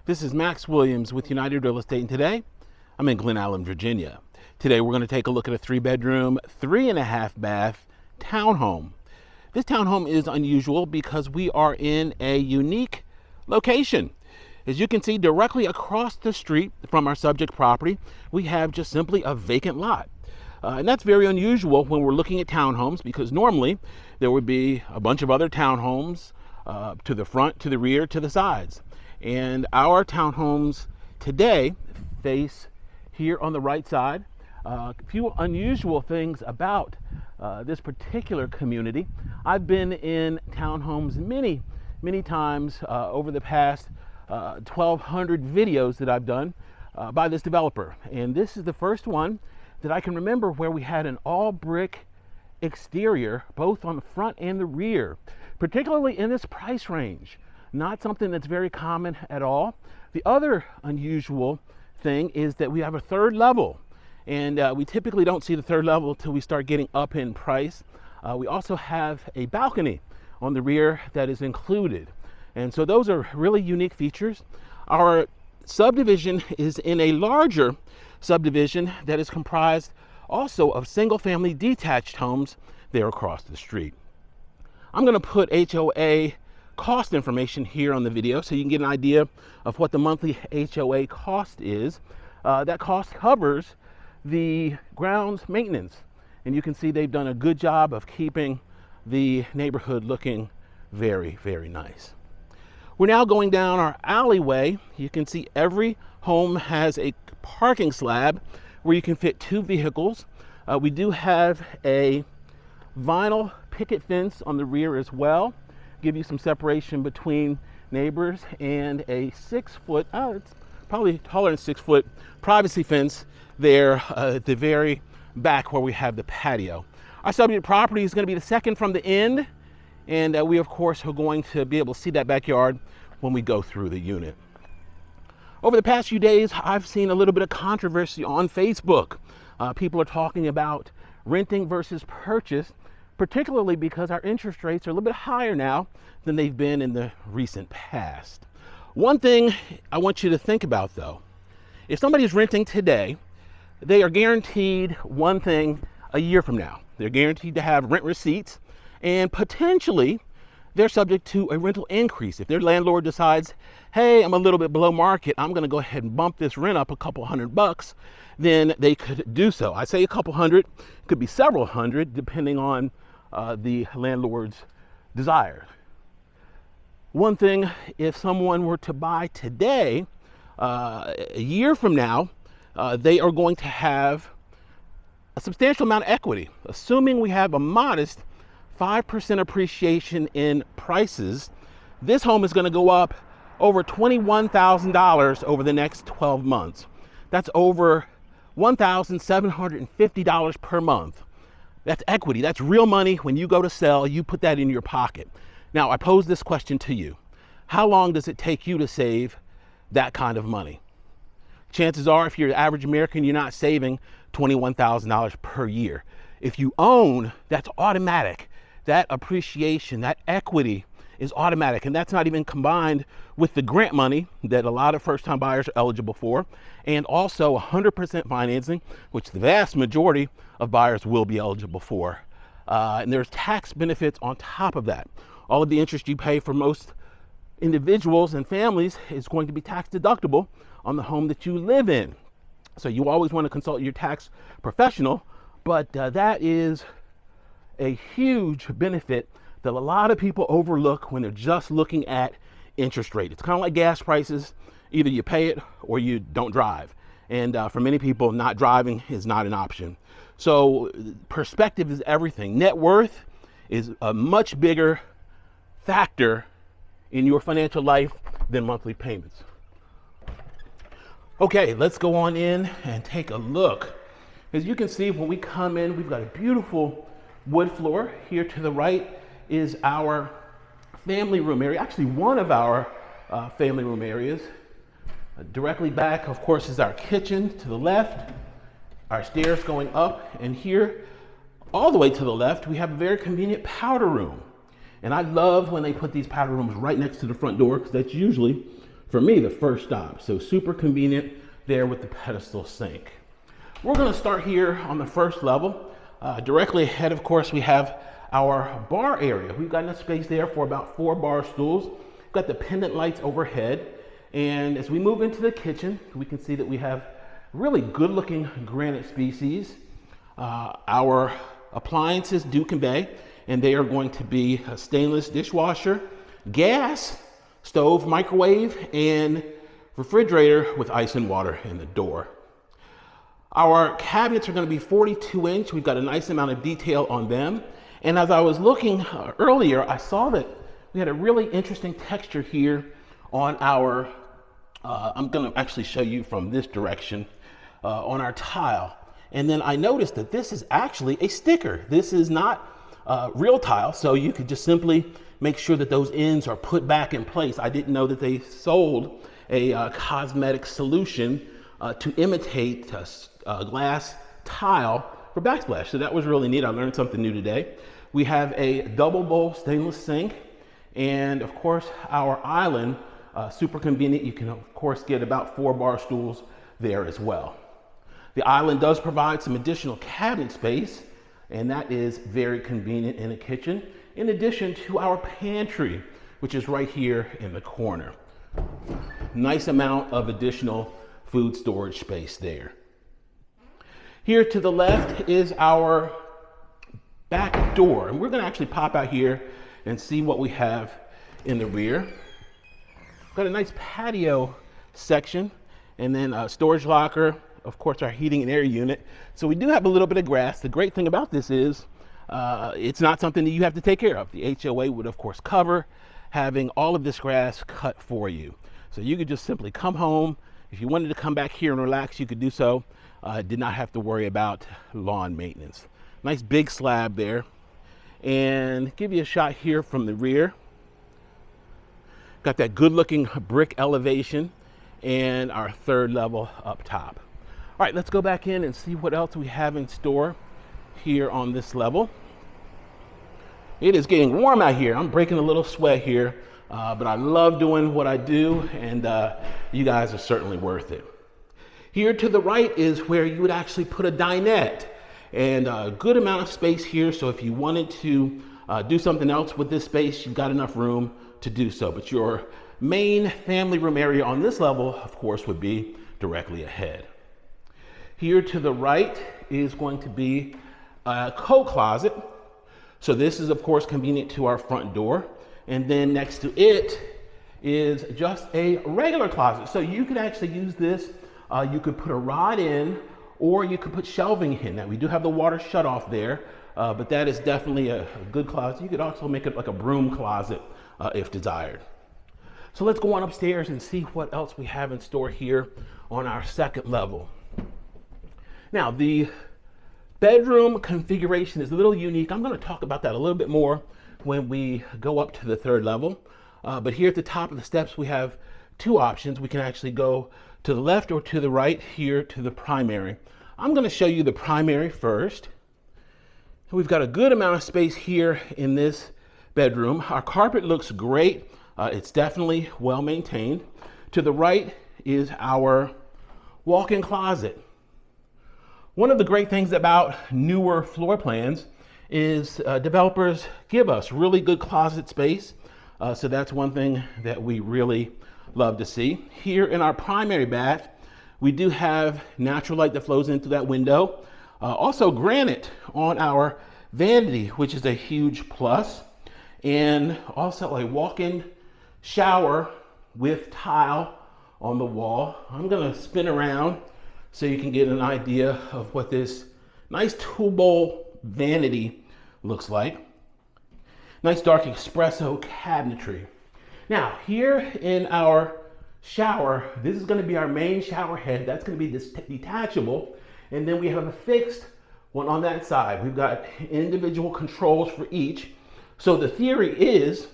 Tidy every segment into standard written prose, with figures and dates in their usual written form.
This is Max Williams with United Real Estate, and today I'm in Glen, Virginia. Today we're going to take a look at a 3-bedroom, 3.5-bath townhome. This townhome is unusual because we are in a unique location. As you can see, directly across the street from our subject property, we have just simply a vacant lot. And that's very unusual when we're looking at townhomes, because normally there would be a bunch of other townhomes to the front, to the rear, to the sides. And our townhomes today face here on the right side. A few unusual things about this particular community. I've been in townhomes many times over the past 1,200 videos that I've done by this developer. And this is the first one that I can remember where we had an all brick exterior, both on the front and the rear, particularly in this price range. Not something that's very common at all. The other unusual thing is that we have a third level, and we typically don't see the third level until we start getting up in price. We also have a balcony on the rear that is included. And so those are really unique features. Our subdivision is in a larger subdivision that is comprised also of single-family detached homes there across the street. I'm going to put HOA cost information here on the video so you can get an idea of what the monthly HOA cost is. That cost covers the grounds maintenance, and you can see they've done a good job of keeping the neighborhood looking very, very nice. We're now going down our alleyway. You can see every home has a parking slab where you can fit 2 vehicles. We do have a vinyl picket fence on the rear as well, give you some separation between neighbors, and a 6-foot, it's probably taller than 6 foot privacy fence there at the very back where we have the patio. Our subject property is going to be the second from the end, and we of course are going to be able to see that backyard when we go through the unit. Over the past few days, I've seen a little bit of controversy on Facebook. People are talking about renting versus purchase, particularly because our interest rates are a little bit higher now than they've been in the recent past. One thing I want you to think about, though, if somebody's renting today, they are guaranteed one thing a year from now. They're guaranteed to have rent receipts, and potentially they're subject to a rental increase. If their landlord decides, hey, I'm a little bit below market, I'm going to go ahead and bump this rent up a couple $100, then they could do so. I say a couple hundred, could be several hundred, depending on the landlord's desires. One thing, if someone were to buy today, a year from now, they are going to have a substantial amount of equity. Assuming we have a modest 5% appreciation in prices, this home is going to go up over $21,000 over the next 12 months. That's over $1,750 per month. That's equity. That's real money. When you go to sell, you put that in your pocket. Now, I pose this question to you. How long does it take you to save that kind of money? Chances are, if you're an average American, you're not saving $21,000 per year. If you own, that's automatic. That appreciation, that equity is automatic. And that's not even combined with the grant money that a lot of first-time buyers are eligible for, and also 100% financing, which the vast majority of buyers will be eligible for. And there's tax benefits on top of that. All of the interest you pay for most individuals and families is going to be tax deductible on the home that you live in. So you always want to consult your tax professional, but that is a huge benefit that a lot of people overlook when they're just looking at interest rate. It's kind of like gas prices. Either you pay it or you don't drive. And for many people, not driving is not an option. So perspective is everything. Net worth is a much bigger factor in your financial life than monthly payments. Okay, let's go on in and take a look. As you can see, when we come in, we've got a beautiful wood floor. Here to the right is our family room area, actually one of our family room areas. Directly back, of course, is our kitchen. To the left, our stairs going up, and here, all the way to the left, we have a very convenient powder room. And I love when they put these powder rooms right next to the front door, because that's usually for me, the first stop. So super convenient there with the pedestal sink. We're gonna start here on the first level. Directly ahead, of course, we have our bar area. We've got enough space there for about 4 bar stools. We've got the pendant lights overhead. And as we move into the kitchen, we can see that we have really good looking granite species. Our appliances do convey, and they are going to be a stainless dishwasher, gas, stove, microwave, and refrigerator with ice and water in the door. Our cabinets are going to be 42-inch. We've got a nice amount of detail on them. And as I was looking earlier, I saw that we had a really interesting texture here on our, I'm going to actually show you from this direction, on our tile. And then I noticed that this is actually a sticker. This is not real tile, so you could just simply make sure that those ends are put back in place. I didn't know that they sold a cosmetic solution to imitate glass tile for backsplash. So that was really neat. I learned something new today. We have a double bowl stainless sink, and of course our island, super convenient. You can of course get about 4 bar stools there as well. The island does provide some additional cabinet space, and that is very convenient in the kitchen, in addition to our pantry, which is right here in the corner. Nice amount of additional food storage space there. Here to the left is our back door, and we're going to actually pop out here and see what we have in the rear. Got a nice patio section, and then a storage locker, of course our heating and air unit. So we do have a little bit of grass. The great thing about this is it's not something that you have to take care of. The HOA would of course cover having all of this grass cut for you. So you could just simply come home. If you wanted to come back here and relax, you could do so. Did not have to worry about lawn maintenance. Nice big slab there. And give you a shot here from the rear. Got that good looking brick elevation and our 3rd level up top. All right, let's go back in and see what else we have in store here on this level. It is getting warm out here. I'm breaking a little sweat here, but I love doing what I do, and you guys are certainly worth it. Here to the right is where you would actually put a dinette, and a good amount of space here. So if you wanted to do something else with this space, you've got enough room to do so. But your main family room area on this level, of course, would be directly ahead. Here to the right is going to be a coat closet. So this is of course convenient to our front door. And then next to it is just a regular closet. So you could actually use this. You could put a rod in, or you could put shelving in. Now we do have the water shut off there, but that is definitely a good closet. You could also make it like a broom closet if desired. So let's go on upstairs and see what else we have in store here on our 2nd level. Now, the bedroom configuration is a little unique. I'm going to talk about that a little bit more when we go up to the 3rd level. But here at the top of the steps, we have 2 options. We can actually go to the left or to the right here to the primary. I'm going to show you the primary first. We've got a good amount of space here in this bedroom. Our carpet looks great. It's definitely well maintained. To the right is our walk-in closet. One of the great things about newer floor plans is developers give us really good closet space. So that's one thing that we really love to see. Here in our primary bath, we do have natural light that flows into that window. Also granite on our vanity, which is a huge plus. And also a walk-in shower with tile on the wall. I'm gonna spin around so you can get an idea of what this nice 2-bowl vanity looks like. Nice dark espresso cabinetry. Now here in our shower, this is going to be our main shower head. That's going to be detachable. And then we have a fixed one on that side. We've got individual controls for each. So the theory is,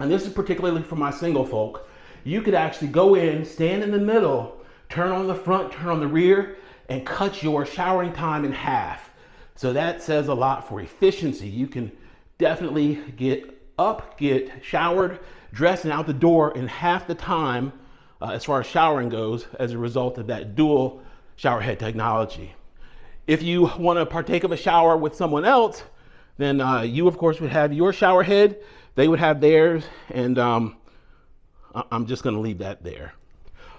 and this is particularly for my single folk, you could actually go in, stand in the middle, turn on the front, turn on the rear, and cut your showering time in half. So that says a lot for efficiency. You can definitely get up, get showered, dressed, and out the door in half the time as far as showering goes as a result of that dual shower head technology. If you want to partake of a shower with someone else, then you of course would have your shower head, they would have theirs, and I'm just going to leave that there.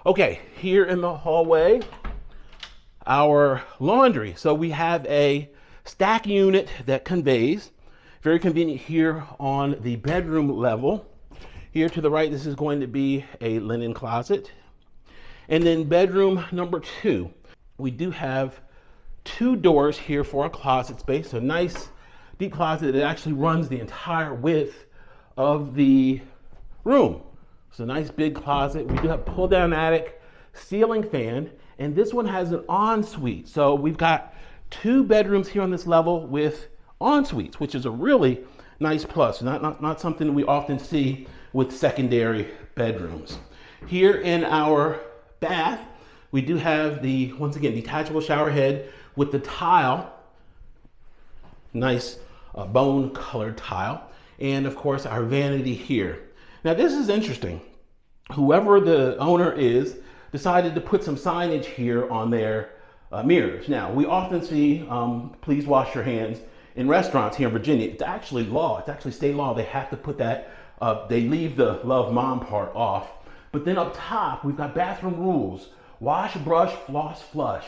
Okay, here in the hallway, our laundry. So we have a stack unit that conveys. Very convenient here on the bedroom level. Here to the right, this is going to be a linen closet. And then bedroom number 2, we do have 2 doors here for a closet space. A nice deep closet that actually runs the entire width of the room. It's a nice big closet. We do have pull down attic, ceiling fan, and this one has an ensuite. So we've got 2 bedrooms here on this level with en-suites, which is a really nice plus. Not something we often see with secondary bedrooms. Here in our bath, we do have the, once again, detachable shower head with the tile, nice bone colored tile, and of course our vanity here. Now this is interesting. Whoever the owner is decided to put some signage here on their mirrors. Now we often see please wash your hands in restaurants here in Virginia. It's actually law, it's actually state law. They have to put that, they leave the love mom part off. But then up top, we've got bathroom rules. Wash, brush, floss, flush.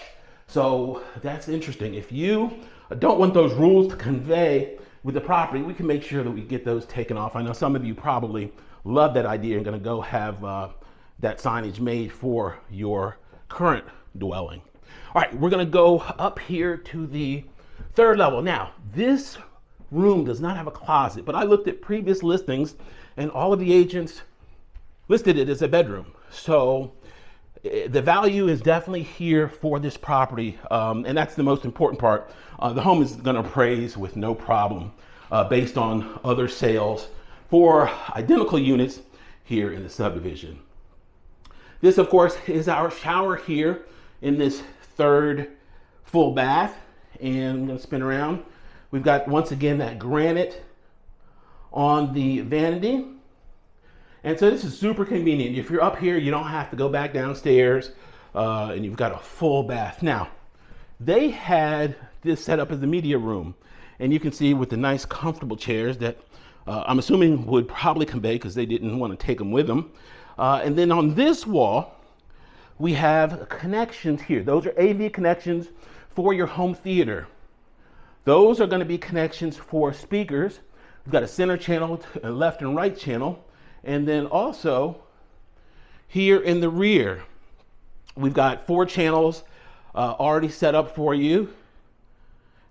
So that's interesting. If you don't want those rules to convey with the property, we can make sure that we get those taken off. I know some of you probably love that idea and gonna go have that signage made for your current dwelling. All right, we're gonna go up here to the 3rd level. Now, this room does not have a closet, but I looked at previous listings and all of the agents listed it as a bedroom. So the value is definitely here for this property, and that's the most important part. The home is going to appraise with no problem based on other sales for identical units here in the subdivision. This, of course, is our shower here in this 3rd full bath, and I'm going to spin around. We've got, once again, that granite on the vanity. And so this is super convenient. If you're up here, you don't have to go back downstairs, and you've got a full bath. Now, they had this set up as the media room, and you can see with the nice comfortable chairs that I'm assuming would probably convey because they didn't want to take them with them. And then on this wall, we have connections here. Those are AV connections for your home theater. Those are going to be connections for speakers. We've got a center channel, a left and right channel. And then also here in the rear, we've got 4 channels already set up for you.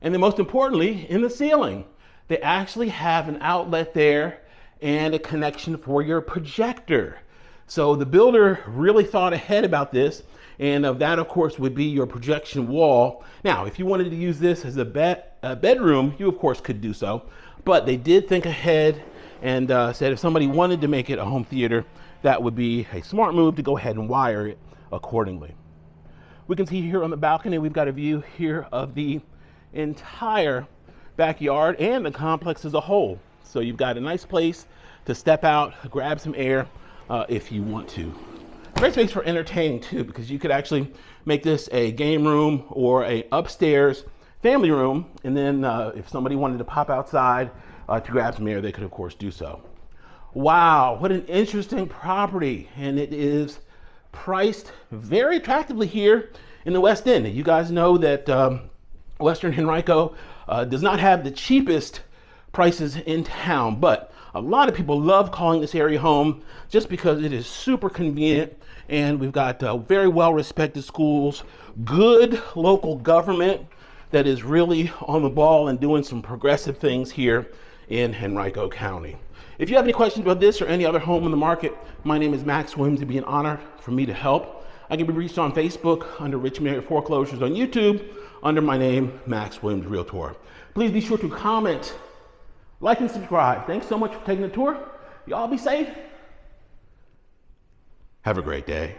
And then most importantly, in the ceiling, they actually have an outlet there and a connection for your projector. So the builder really thought ahead about this, and that of course would be your projection wall. Now, if you wanted to use this as a bedroom, you of course could do so, but they did think ahead and said if somebody wanted to make it a home theater, that would be a smart move to go ahead and wire it accordingly. We can see here on the balcony, we've got a view here of the entire backyard and the complex as a whole. So you've got a nice place to step out, grab some air if you want to. Great space for entertaining too, because you could actually make this a game room or a upstairs family room. And then if somebody wanted to pop outside to grab some air, they could of course do so. Wow, what an interesting property. And it is priced very attractively here in the West End. You guys know that Western Henrico does not have the cheapest prices in town, but a lot of people love calling this area home just because it is super convenient, and we've got very well respected schools, good local government that is really on the ball and doing some progressive things here in Henrico County. If you have any questions about this or any other home in the market, my name is Max Williams. It'd be an honor for me to help. I can be reached on Facebook under Rich Marriott Foreclosures, on YouTube under my name, Max Williams Realtor. Please be sure to comment, like, and subscribe. Thanks so much for taking the tour. Y'all be safe. Have a great day.